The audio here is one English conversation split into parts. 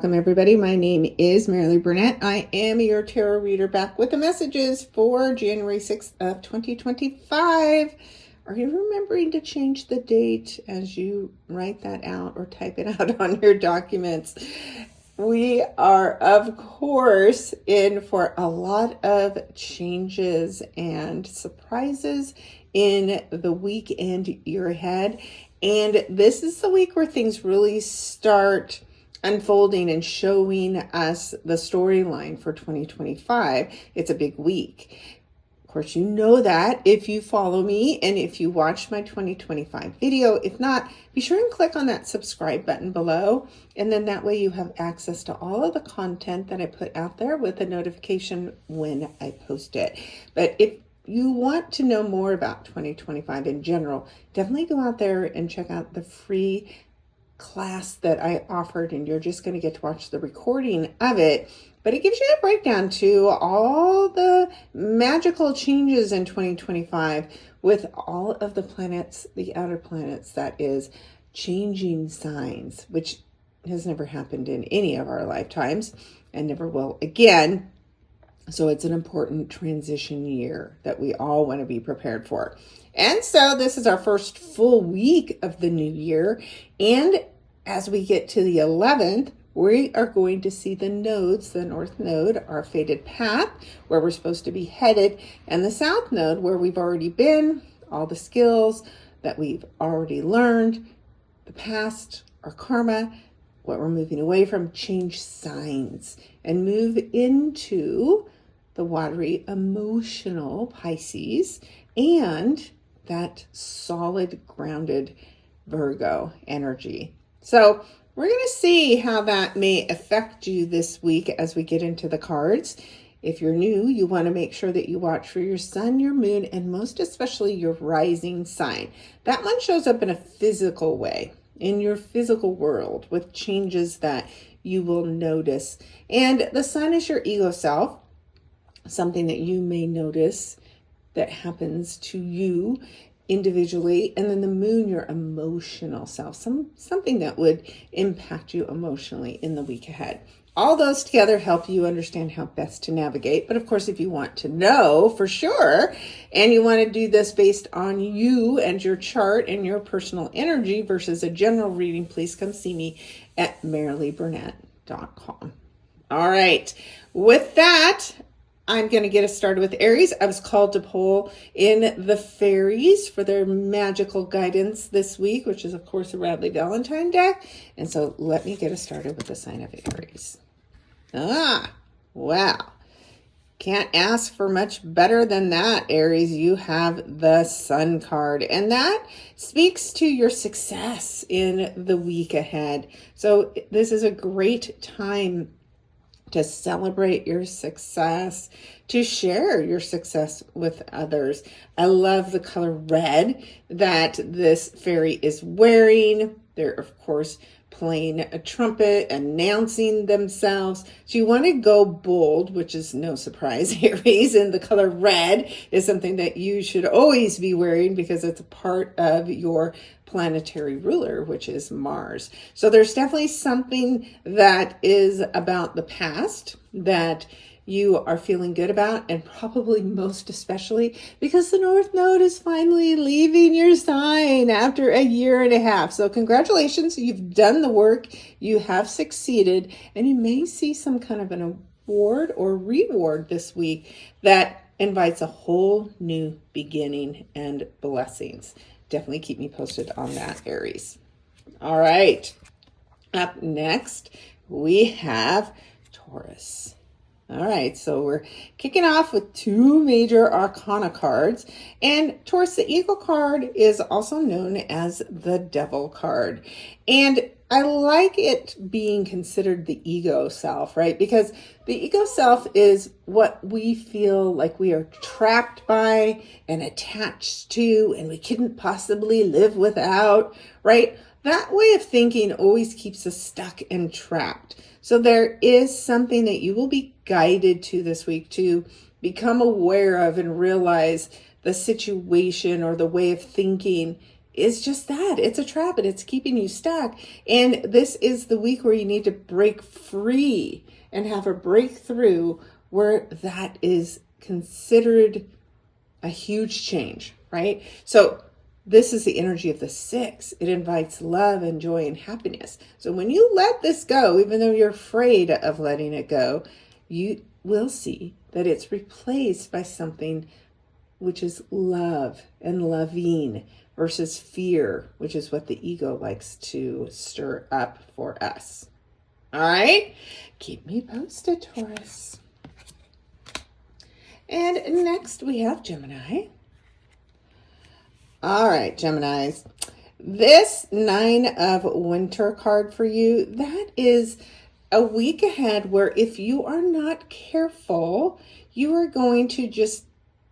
welcome everybody. My name is Marilee Burnett. I am your tarot reader back with the messages for January 6th of 2025. Are you remembering to change the date as you write that out or type it out on your documents? We are, of course, in for a lot of changes and surprises in the week and year ahead. And this is the week where things really start unfolding and showing us the storyline for 2025. It's a big week. Of course, you know that if you follow me and if you watch my 2025 video. If not, be sure and click on that subscribe button below. And then that way you have access to all of the content that I put out there with a notification when I post it. But if you want to know more about 2025 in general, definitely go out there and check out the free class that I offered, and you're just going to get to watch the recording of it. But it gives you a breakdown to all the magical changes in 2025 with all of the planets, the outer planets, that is changing signs, which has never happened in any of our lifetimes and never will again. So it's an important transition year that we all want to be prepared for. And so this is our first full week of the new year. And as we get to the 11th, we are going to see the nodes, the North Node, our fated path, where we're supposed to be headed, and the South Node, where we've already been, all the skills that we've already learned, the past, our karma, what we're moving away from, change signs, and move into the watery, emotional Pisces, and that solid, grounded Virgo energy. So we're going to see how that may affect you this week as we get into the cards. If you're new, you want to make sure that you watch for your sun, your moon, and most especially your rising sign. That one shows up in a physical way, in your physical world, with changes that you will notice. And the sun is your ego self, something that you may notice that happens to you individually, and then the moon, your emotional self, something that would impact you emotionally in the week ahead. All those together help you understand how best to navigate. But of course, if you want to know for sure, and you want to do this based on you and your chart and your personal energy versus a general reading, please come see me at marileeburnett.com. All right, with that, I'm going to get us started with Aries. I was called to pull in the fairies for their magical guidance this week, which is, of course, a Radley Valentine deck. And so let me get us started with the sign of Aries. Wow. Can't ask for much better than that, Aries. You have the Sun card, and that speaks to your success in the week ahead. So this is a great time to celebrate your success, to share your success with others. I love the color red that this fairy is wearing. They're, of course, playing a trumpet, announcing themselves. So you want to go bold, which is no surprise, Aries, and the color red is something that you should always be wearing because it's a part of your planetary ruler, which is Mars. So there's definitely something that is about the past that you are feeling good about, and probably most especially because the North Node is finally leaving your sign after a year and a half. So congratulations, you've done the work, you have succeeded, and you may see some kind of an award or reward this week that invites a whole new beginning and blessings. Definitely keep me posted on that, Aries. All right, up next we have Taurus. All right, so we're kicking off with two major arcana cards. And Taurus, the Eagle card, is also known as the Devil card. And I like it being considered the ego self, right? Because the ego self is what we feel like we are trapped by and attached to, and we couldn't possibly live without, right? That way of thinking always keeps us stuck and trapped. So there is something that you will be guided to this week to become aware of and realize the situation or the way of thinking is just that. It's a trap and it's keeping you stuck. And this is the week where you need to break free and have a breakthrough where that is considered a huge change, right? So this is the energy of the 6. It invites love and joy and happiness. So when you let this go, even though you're afraid of letting it go, you will see that it's replaced by something which is love and loving versus fear, which is what the ego likes to stir up for us. All right? Keep me posted, Taurus. And next we have Gemini. All right, Geminis. This 9 of Winter card for you, that is a week ahead where if you are not careful, you are going to just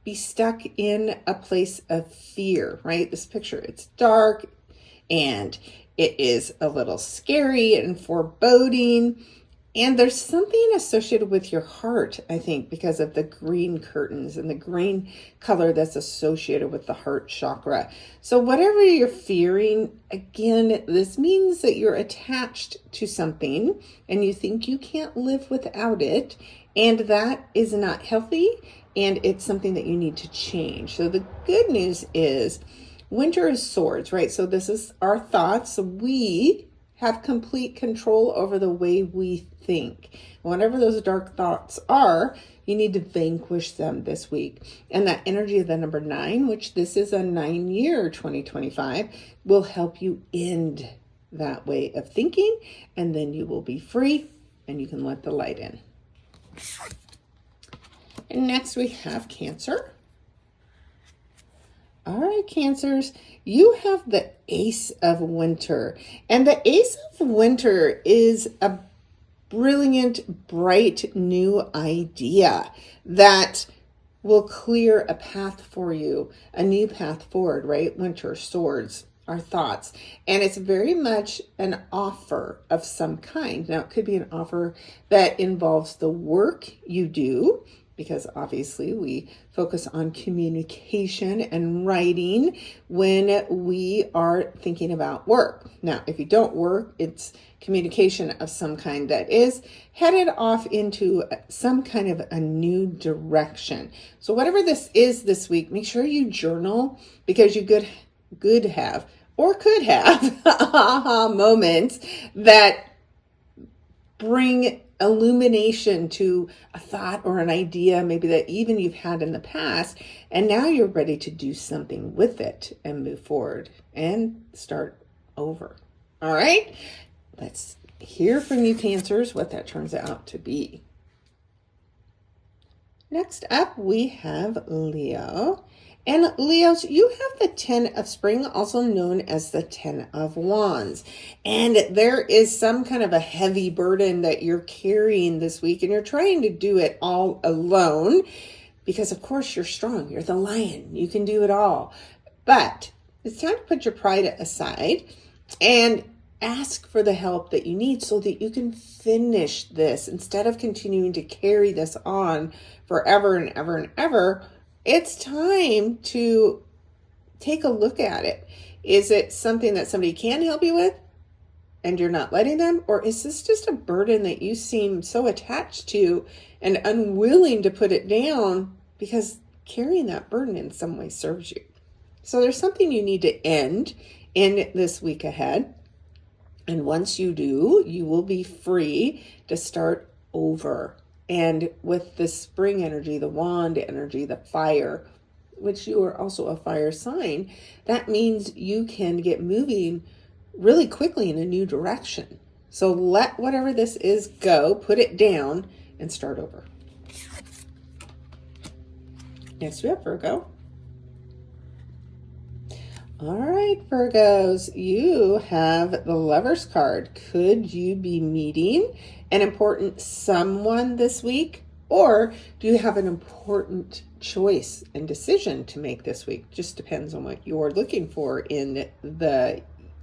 be stuck in a place of fear, right? This picture, it's dark and it is a little scary and foreboding. And there's something associated with your heart, I think, because of the green curtains and the green color that's associated with the heart chakra. So whatever you're fearing, again, this means that you're attached to something and you think you can't live without it. And that is not healthy. And it's something that you need to change. So the good news is winter is swords, right? So this is our thoughts. So we have complete control over the way we think. Whatever those dark thoughts are, you need to vanquish them this week. And that energy of the number 9, which this is a 9-year 2025, will help you end that way of thinking. And then you will be free and you can let the light in. And next we have Cancer. All right, Cancers, you have the Ace of Winter. And the Ace of Winter is a brilliant, bright, new idea that will clear a path for you, a new path forward, right? Winter, swords, our thoughts. And it's very much an offer of some kind. Now, it could be an offer that involves the work you do, because obviously we focus on communication and writing when we are thinking about work. Now, if you don't work, it's communication of some kind that is headed off into some kind of a new direction. So whatever this is this week, make sure you journal, because you could have aha moments that bring illumination to a thought or an idea, maybe that even you've had in the past, and now you're ready to do something with it and move forward and start over. All right, let's hear from you, Cancers, what that turns out to be. Next up, we have Leo. And Leos, you have the 10 of Spring, also known as the 10 of Wands. And there is some kind of a heavy burden that you're carrying this week, and you're trying to do it all alone because, of course, you're strong. You're the lion. You can do it all. But it's time to put your pride aside and ask for the help that you need so that you can finish this instead of continuing to carry this on forever and ever and ever. It's time to take a look at it. Is it something that somebody can help you with and you're not letting them? Or is this just a burden that you seem so attached to and unwilling to put it down because carrying that burden in some way serves you? So there's something you need to end in this week ahead. And once you do, you will be free to start over. And with the spring energy, the wand energy, the fire, which you are also a fire sign, that means you can get moving really quickly in a new direction. So let whatever this is go, put it down, and start over. Next we have Virgo. All right, Virgos, you have the Lover's card. Could you be meeting an important someone this week? Or do you have an important choice and decision to make this week? Just depends on what you're looking for in the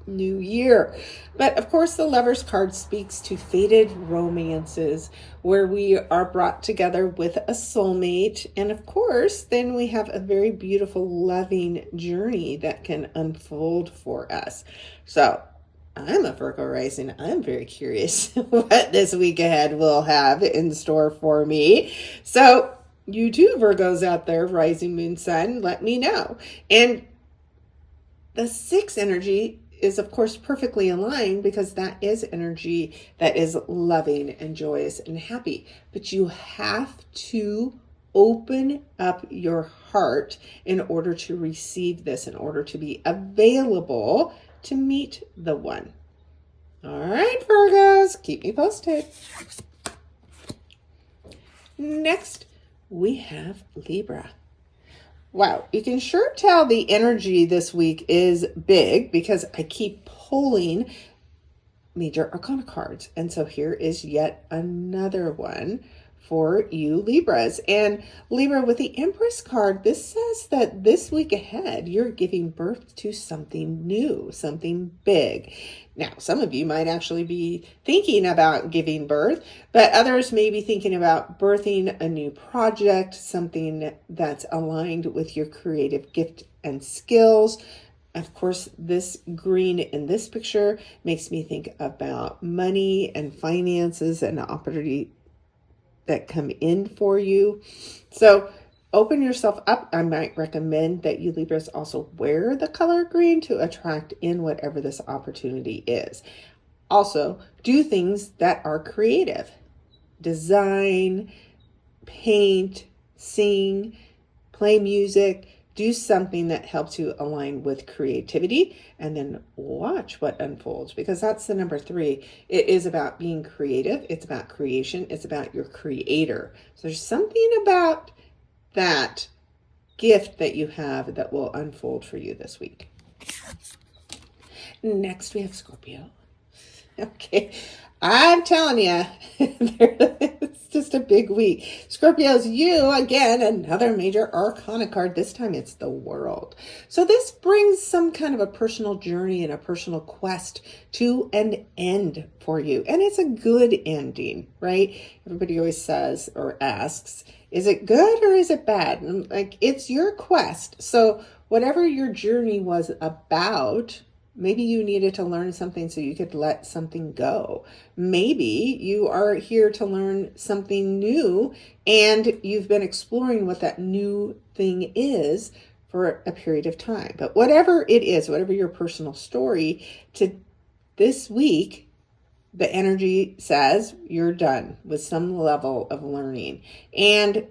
new year. But of course, the Lover's card speaks to fated romances where we are brought together with a soulmate. And of course, then we have a very beautiful, loving journey that can unfold for us. So I'm a Virgo rising. I'm very curious what this week ahead will have in store for me. So you too, Virgos out there, rising, moon, sun, let me know. And the 6 energy is, of course, perfectly aligned because that is energy that is loving and joyous and happy. But you have to open up your heart in order to receive this, in order to be available to meet the one. All right, Virgos, keep me posted. Next, we have Libra. Wow, you can sure tell the energy this week is big because I keep pulling major arcana cards. And so here is yet another one for you Libras. And Libra, with the Empress card, this says that this week ahead, you're giving birth to something new, something big. Now, some of you might actually be thinking about giving birth, but others may be thinking about birthing a new project, something that's aligned with your creative gift and skills. Of course, this green in this picture makes me think about money and finances and opportunity that come in for you. So open yourself up. I might recommend that you Libras also wear the color green to attract in whatever this opportunity is. Also, do things that are creative. Design, paint, sing, play music. Do something that helps you align with creativity, and then watch what unfolds, because that's the number 3. It is about being creative. It's about creation. It's about your creator. So there's something about that gift that you have that will unfold for you this week. Next, we have Scorpio. Okay, I'm telling you, it's just a big week. Scorpios, you, again, another major arcana card. This time it's the World. So this brings some kind of a personal journey and a personal quest to an end for you. And it's a good ending, right? Everybody always says or asks, is it good or is it bad? And like, it's your quest. So whatever your journey was about, maybe you needed to learn something so you could let something go. Maybe you are here to learn something new and you've been exploring what that new thing is for a period of time. But whatever it is, whatever your personal story, to this week, the energy says you're done with some level of learning. And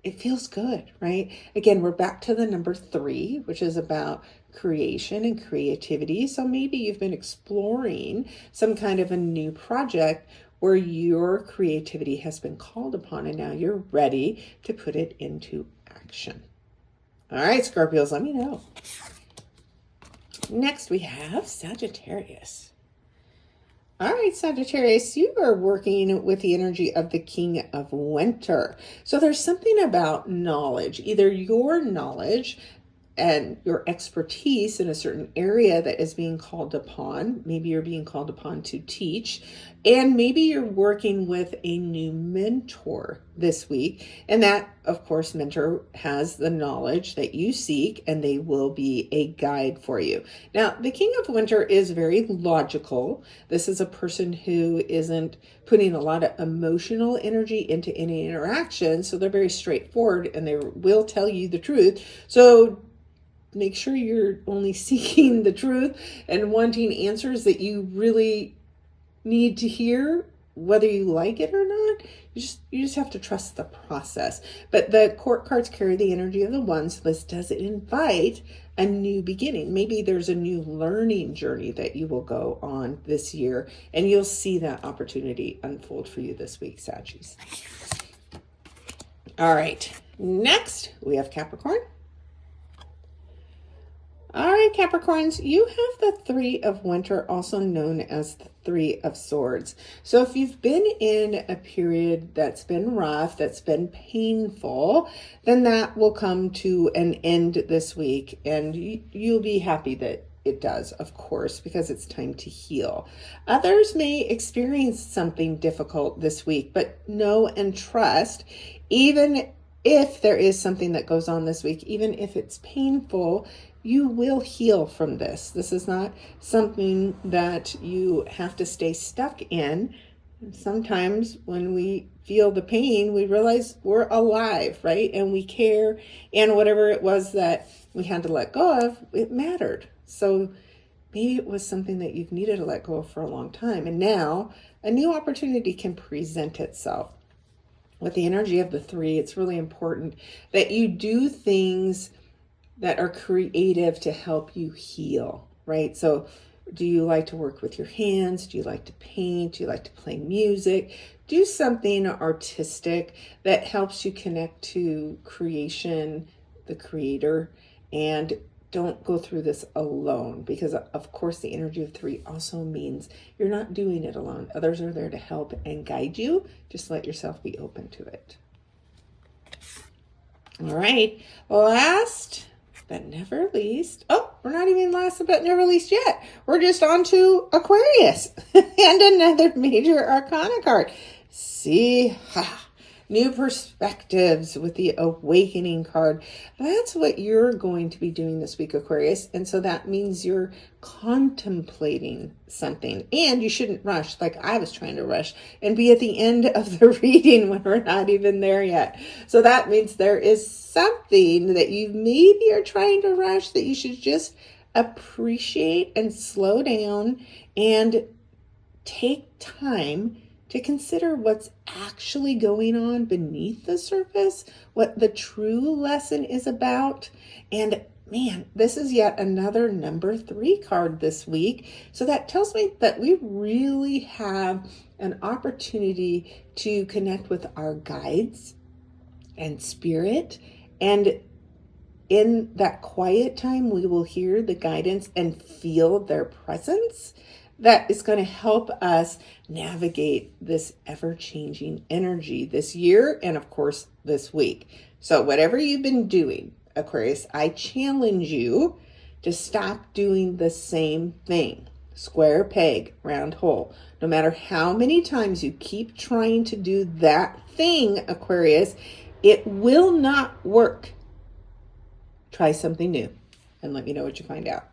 it feels good, right? Again, we're back to the number 3, which is about creation and creativity. So maybe you've been exploring some kind of a new project where your creativity has been called upon and now you're ready to put it into action. All right, Scorpios, let me know. Next, we have Sagittarius. All right, Sagittarius, you are working with the energy of the King of Winter. So there's something about knowledge, either your knowledge and your expertise in a certain area that is being called upon. Maybe you're being called upon to teach, and maybe you're working with a new mentor this week. And that, of course, mentor has the knowledge that you seek, and they will be a guide for you. Now, the King of Winter is very logical. This is a person who isn't putting a lot of emotional energy into any interaction. So they're very straightforward and they will tell you the truth. So make sure you're only seeking the truth and wanting answers that you really need to hear, whether you like it or not. You just have to trust the process. But the court cards carry the energy of the one, so this does invite a new beginning. Maybe there's a new learning journey that you will go on this year, and you'll see that opportunity unfold for you this week, Saggies. All right, next we have Capricorn. All right, Capricorns, you have the 3 of Winter, also known as the 3 of Swords. So if you've been in a period that's been rough, that's been painful, then that will come to an end this week, and you'll be happy that it does, of course, because it's time to heal. Others may experience something difficult this week, but know and trust, even if there is something that goes on this week, even if it's painful, you will heal from this. This is not something that you have to stay stuck in. Sometimes when we feel the pain, we realize we're alive, right? And we care. And whatever it was that we had to let go of, it mattered. So maybe it was something that you've needed to let go of for a long time. And now a new opportunity can present itself. With the energy of the 3, it's really important that you do things that are creative to help you heal, right? So do you like to work with your hands? Do you like to paint? Do you like to play music? Do something artistic that helps you connect to creation, the creator, and don't go through this alone, because of course the energy of 3 also means you're not doing it alone. Others are there to help and guide you. Just let yourself be open to it. All right, last but never least, we're not even last but never least yet. We're just on to Aquarius and another major arcana card. See, new perspectives with the awakening card. That's what you're going to be doing this week, Aquarius. And so that means you're contemplating something, and you shouldn't rush like I was trying to rush and be at the end of the reading when we're not even there yet. So that means there is something that you maybe are trying to rush that you should just appreciate and slow down and take time to consider what's actually going on beneath the surface, what the true lesson is about. And man, this is yet another number 3 card this week. So that tells me that we really have an opportunity to connect with our guides and spirit. And in that quiet time, we will hear the guidance and feel their presence. That is going to help us navigate this ever-changing energy this year and, of course, this week. So whatever you've been doing, Aquarius, I challenge you to stop doing the same thing. Square peg, round hole. No matter how many times you keep trying to do that thing, Aquarius, it will not work. Try something new and let me know what you find out.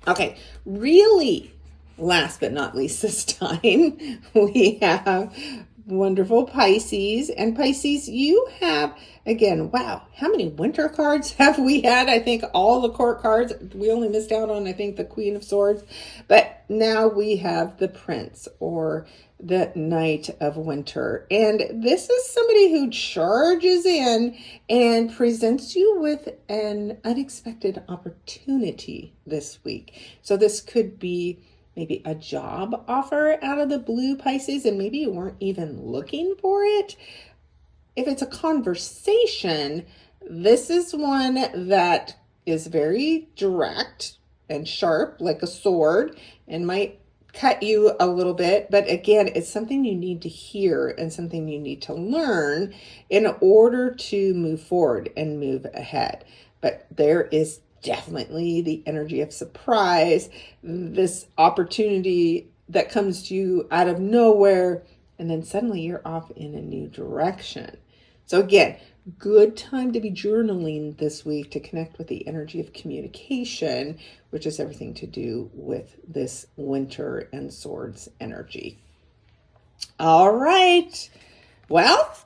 Okay, really, last but not least this time, we have wonderful Pisces. And Pisces, you have, again, wow, how many winter cards have we had? I think all the court cards. We only missed out on, I think, the Queen of Swords. But now we have the Prince, or the Knight of Winter. And this is somebody who charges in and presents you with an unexpected opportunity this week. So this could be maybe a job offer out of the blue, Pisces, and maybe you weren't even looking for it. If it's a conversation, this is one that is very direct and sharp, like a sword, and might cut you a little bit. But again, it's something you need to hear and something you need to learn in order to move forward and move ahead. But there is definitely the energy of surprise, this opportunity that comes to you out of nowhere, and then suddenly you're off in a new direction. So again, good time to be journaling this week to connect with the energy of communication, which is everything to do with this Winter and Swords energy. All right. Well,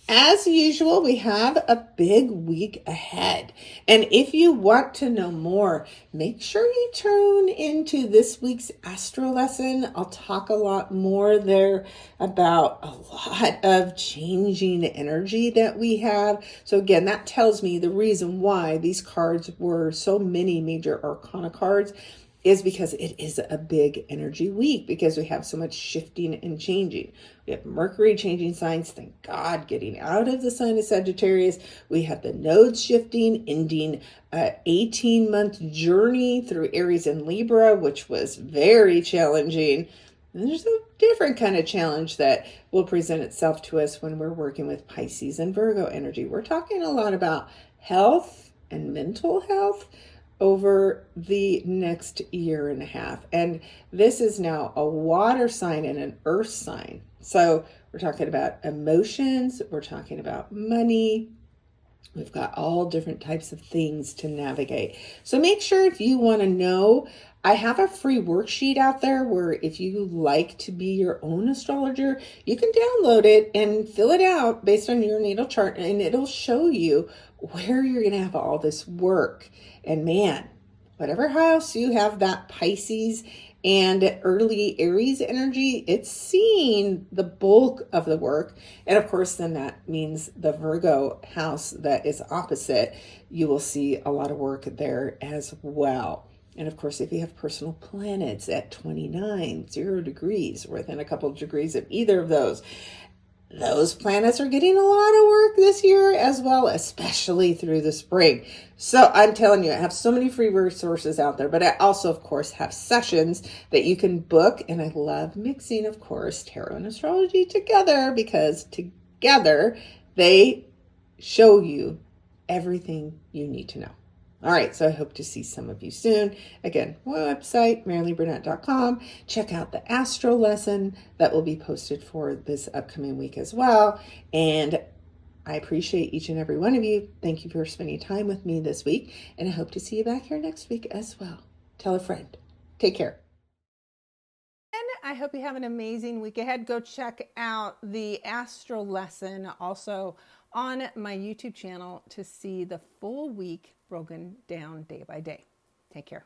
as usual, we have a big week ahead. And if you want to know more, make sure you tune into this week's Astrolesson. I'll talk a lot more there about a lot of changing energy that we have. So again, that tells me the reason why these cards were so many major arcana cards is because it is a big energy week, because we have so much shifting and changing. We have Mercury changing signs, thank God, getting out of the sign of Sagittarius. We have the nodes shifting, ending an 18-month journey through Aries and Libra, which was very challenging. And there's a different kind of challenge that will present itself to us when we're working with Pisces and Virgo energy. We're talking a lot about health and mental health, over the next year and a half. And this is now a water sign and an earth sign. So we're talking about emotions, we're talking about money. We've got all different types of things to navigate. So make sure, if you want to know, I have a free worksheet out there where if you like to be your own astrologer, you can download it and fill it out based on your natal chart, and it'll show you where you're going to have all this work. And man, whatever house you have that Pisces and early Aries energy, it's seeing the bulk of the work. And of course, then that means the Virgo house that is opposite, you will see a lot of work there as well. And of course, if you have personal planets at 29, 0 degrees, within a couple of degrees of either of those planets are getting a lot of work this year as well, especially through the spring. So I'm telling you, I have so many free resources out there, but I also, of course, have sessions that you can book. And I love mixing, of course, tarot and astrology together, because together they show you everything you need to know. All right, so I hope to see some of you soon. Again, my website, MarileeBurnett.com. Check out the Astrolesson that will be posted for this upcoming week as well. And I appreciate each and every one of you. Thank you for spending time with me this week, and I hope to see you back here next week as well. Tell a friend. Take care. And I hope you have an amazing week ahead. Go check out the Astrolesson also on my YouTube channel to see the full week broken down day by day. Take care.